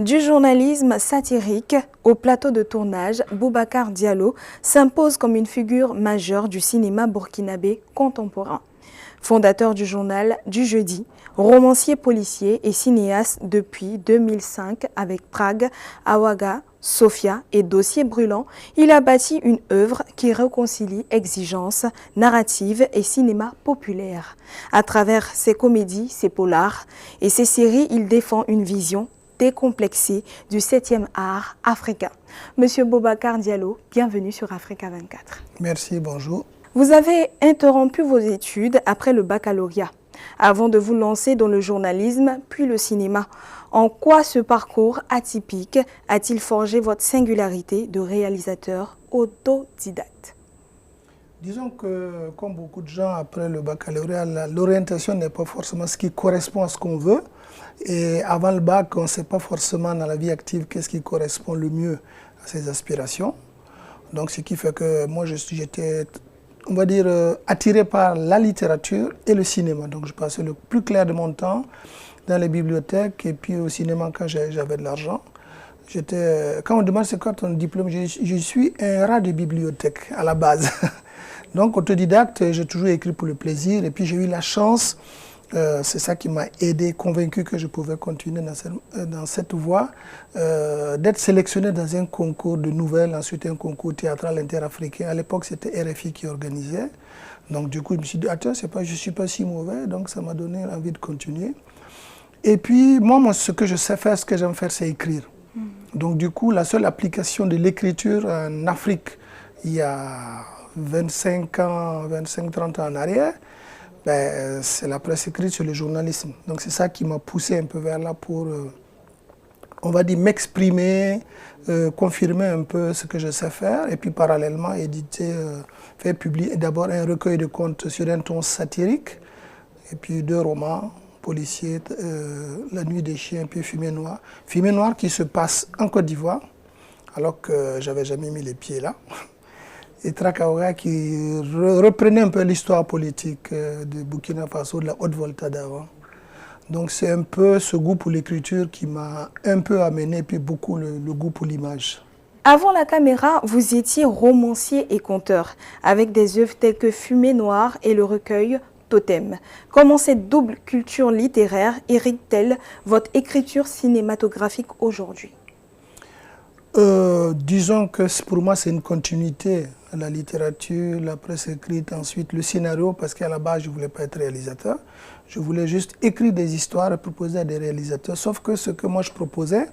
Du journalisme satirique au plateau de tournage, Boubacar Diallo s'impose comme une figure majeure du cinéma burkinabé contemporain. Fondateur du journal du Jeudi, romancier policier et cinéaste depuis 2005 avec Prague, Awaga, Sofia et Dossier brûlant, il a bâti une œuvre qui réconcilie exigence, narrative et cinéma populaire. À travers ses comédies, ses polars et ses séries, il défend une vision décomplexé du 7e art africain. Monsieur Boubacar Diallo, bienvenue sur Africa 24. Merci, bonjour. Vous avez interrompu vos études après le baccalauréat, avant de vous lancer dans le journalisme, puis le cinéma. En quoi ce parcours atypique a-t-il forgé votre singularité de réalisateur autodidacte? Disons que, comme beaucoup de gens, après le baccalauréat, l'orientation n'est pas forcément ce qui correspond à ce qu'on veut. Et avant le bac, on ne sait pas forcément dans la vie active qu'est-ce qui correspond le mieux à ses aspirations. Donc, ce qui fait que moi, j'étais, on va dire, attiré par la littérature et le cinéma. Donc, je passais le plus clair de mon temps dans les bibliothèques et puis au cinéma quand j'avais de l'argent. Quand on me demande c'est quoi ton diplôme, je suis un rat de bibliothèque à la base. Donc autodidacte, j'ai toujours écrit pour le plaisir et puis j'ai eu la chance, c'est ça qui m'a aidé, convaincu que je pouvais continuer dans cette voie, d'être sélectionné dans un concours de nouvelles, ensuite un concours théâtral interafricain. À l'époque, c'était RFI qui organisait. Donc du coup, je me suis dit, attends, je ne suis pas si mauvais, donc ça m'a donné envie de continuer. Et puis moi, ce que je sais faire, ce que j'aime faire, c'est écrire. Donc du coup, la seule application de l'écriture en Afrique, il y a 25 ans, 25-30 ans en arrière, c'est la presse écrite sur le journalisme. Donc c'est ça qui m'a poussé un peu vers là pour, on va dire, m'exprimer, confirmer un peu ce que je sais faire, et puis parallèlement éditer, faire publier d'abord un recueil de contes sur un ton satirique, et puis 2 romans policiers, La nuit des chiens, puis Fumée noire. Fumée noire qui se passe en Côte d'Ivoire, alors que j'avais jamais mis les pieds là. Et Trakaouga qui reprenait un peu l'histoire politique de Burkina Faso, de la Haute-Volta d'avant. Donc c'est un peu ce goût pour l'écriture qui m'a un peu amené, puis beaucoup le goût pour l'image. Avant la caméra, vous étiez romancier et conteur, avec des œuvres telles que Fumée noire et le recueil Totem. Comment cette double culture littéraire hérite-t-elle votre écriture cinématographique aujourd'hui? Disons que pour moi c'est une continuité. La littérature, la presse écrite, ensuite le scénario, parce qu'à la base je ne voulais pas être réalisateur. Je voulais juste écrire des histoires et proposer à des réalisateurs. Sauf que ce que moi je proposais,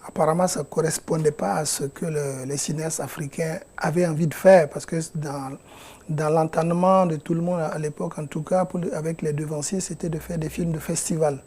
apparemment ça ne correspondait pas à ce que les cinéastes africains avaient envie de faire. Parce que dans l'entendement de tout le monde à l'époque, en tout cas avec les devanciers, c'était de faire des films de festival.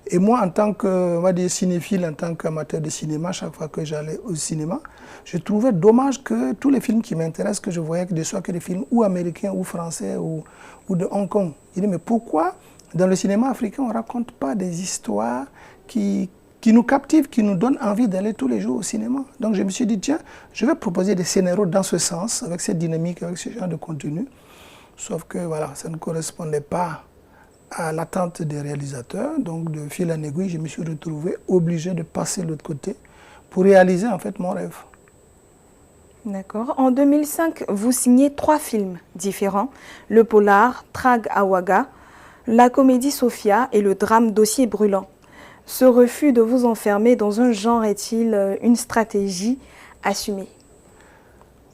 Et moi, en tant que, on va dire, cinéphile, en tant qu'amateur de cinéma, chaque fois que j'allais au cinéma, je trouvais dommage que tous les films qui m'intéressent, que je voyais que ce soit que des films ou américains ou français ou de Hong Kong. Je dis, mais pourquoi dans le cinéma africain, on ne raconte pas des histoires qui nous captivent, qui nous donnent envie d'aller tous les jours au cinéma? Donc je me suis dit, tiens, je vais proposer des scénarios dans ce sens, avec cette dynamique, avec ce genre de contenu. Sauf que voilà, ça ne correspondait pas à l'attente des réalisateurs. Donc de fil en aiguille, je me suis retrouvé obligé de passer de l'autre côté pour réaliser en fait mon rêve. D'accord. En 2005, vous signez 3 films différents, le polar Prague Awaga, la comédie Sofia et le drame Dossier brûlant. Ce refus de vous enfermer dans un genre est-il une stratégie assumée?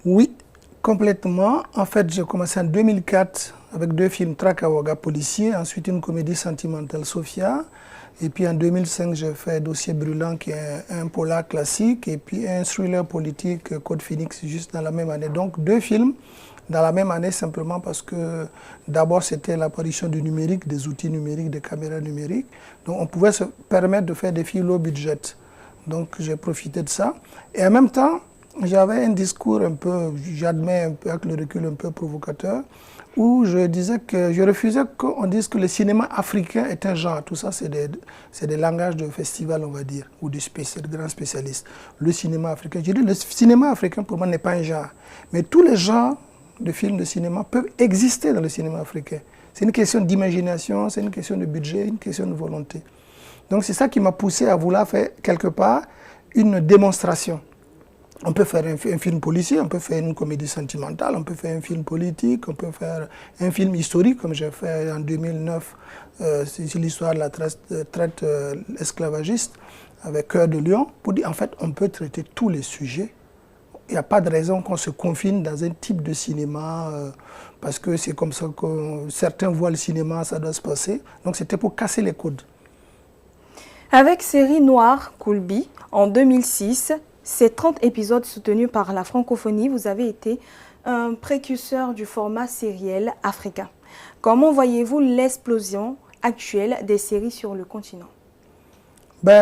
Oui, complètement. En fait, j'ai commencé en 2004 avec 2 films, Trakaouga policier, ensuite une comédie sentimentale Sofia. Et puis en 2005, j'ai fait Dossier brûlant qui est un polar classique et puis un thriller politique, Code Phoenix, juste dans la même année. Donc 2 films dans la même année simplement parce que d'abord c'était l'apparition du numérique, des outils numériques, des caméras numériques. Donc on pouvait se permettre de faire des films low budget. Donc j'ai profité de ça. Et en même temps, j'avais un discours un peu, j'admets un peu avec le recul un peu provocateur, où je disais que je refusais qu'on dise que le cinéma africain est un genre. Tout ça, c'est des langages de festival, on va dire, ou de grands spécialistes. Le cinéma africain, je dis le cinéma africain pour moi n'est pas un genre. Mais tous les genres de films de cinéma peuvent exister dans le cinéma africain. C'est une question d'imagination, c'est une question de budget, une question de volonté. Donc c'est ça qui m'a poussé à vouloir faire quelque part une démonstration. On peut faire un film policier, on peut faire une comédie sentimentale, on peut faire un film politique, on peut faire un film historique comme j'ai fait en 2009 sur l'histoire de la traite esclavagiste avec Cœur de Lion. Pour dire en fait on peut traiter tous les sujets. Il n'y a pas de raison qu'on se confine dans un type de cinéma parce que c'est comme ça que certains voient le cinéma, ça doit se passer. Donc c'était pour casser les codes. Avec série Noire Koulbi en 2006, ces 30 épisodes soutenus par la francophonie, vous avez été un précurseur du format sériel africain. Comment voyez-vous l'explosion actuelle des séries sur le continent?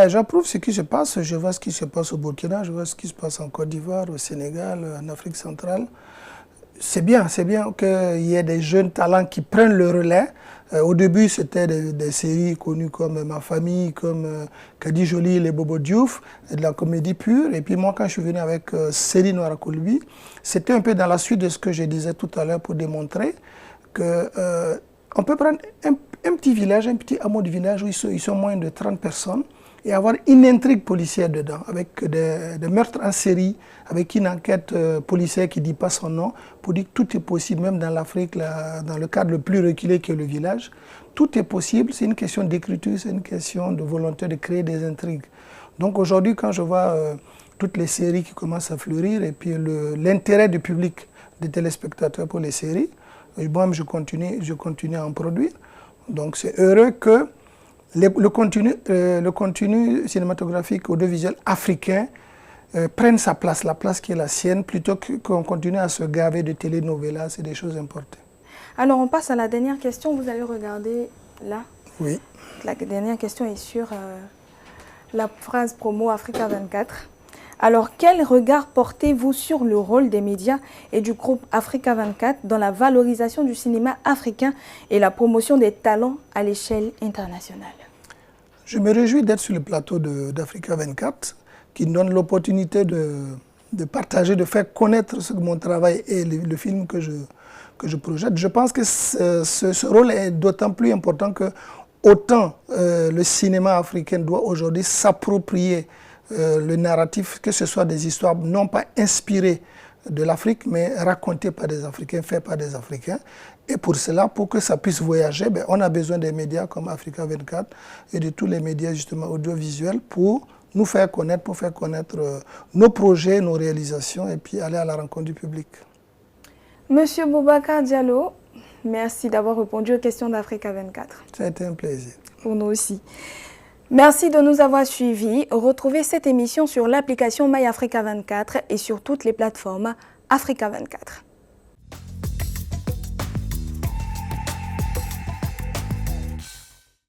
J'approuve ce qui se passe. Je vois ce qui se passe au Burkina, je vois ce qui se passe en Côte d'Ivoire, au Sénégal, en Afrique centrale. C'est bien qu'il y ait des jeunes talents qui prennent le relais. Au début, c'était des séries connues comme Ma Famille, comme Kadi Jolie, Les Bobo Diouf, de la comédie pure. Et puis moi, quand je suis venu avec Série Noire Koulbi, c'était un peu dans la suite de ce que je disais tout à l'heure pour démontrer qu'on peut prendre un petit village, un petit hameau de village où ils sont moins de 30 personnes et avoir une intrigue policière dedans, avec des meurtres en série, avec une enquête policière qui ne dit pas son nom, pour dire que tout est possible, même dans l'Afrique, dans le cadre le plus reculé que le village. Tout est possible, c'est une question d'écriture, c'est une question de volonté de créer des intrigues. Donc aujourd'hui, quand je vois toutes les séries qui commencent à fleurir, et puis l'intérêt du public, des téléspectateurs pour les séries, moi-même je continue à en produire. Donc c'est heureux que le contenu cinématographique audiovisuel africain prenne sa place, la place qui est la sienne, plutôt qu'on continue à se gaver de télénovelas, c'est des choses importantes. Alors on passe à la dernière question, vous allez regarder là. Oui. La dernière question est sur la phrase promo Africa 24. Alors quel regard portez-vous sur le rôle des médias et du groupe Africa 24 dans la valorisation du cinéma africain et la promotion des talents à l'échelle internationale? Je me réjouis d'être sur le plateau d'Africa 24 qui me donne l'opportunité de partager, de faire connaître mon travail et le film que je projette. Je pense que ce rôle est d'autant plus important que autant le cinéma africain doit aujourd'hui s'approprier le narratif, que ce soit des histoires non pas inspirées de l'Afrique, mais racontées par des Africains, faites par des Africains. Et pour cela, pour que ça puisse voyager, on a besoin des médias comme Africa 24 et de tous les médias justement audiovisuels pour nous faire connaître, nos projets, nos réalisations et puis aller à la rencontre du public. Monsieur Boubacar Diallo, merci d'avoir répondu aux questions d'Africa 24. Ça a été un plaisir. Pour nous aussi. Merci de nous avoir suivis. Retrouvez cette émission sur l'application MyAfrica 24 et sur toutes les plateformes Africa 24.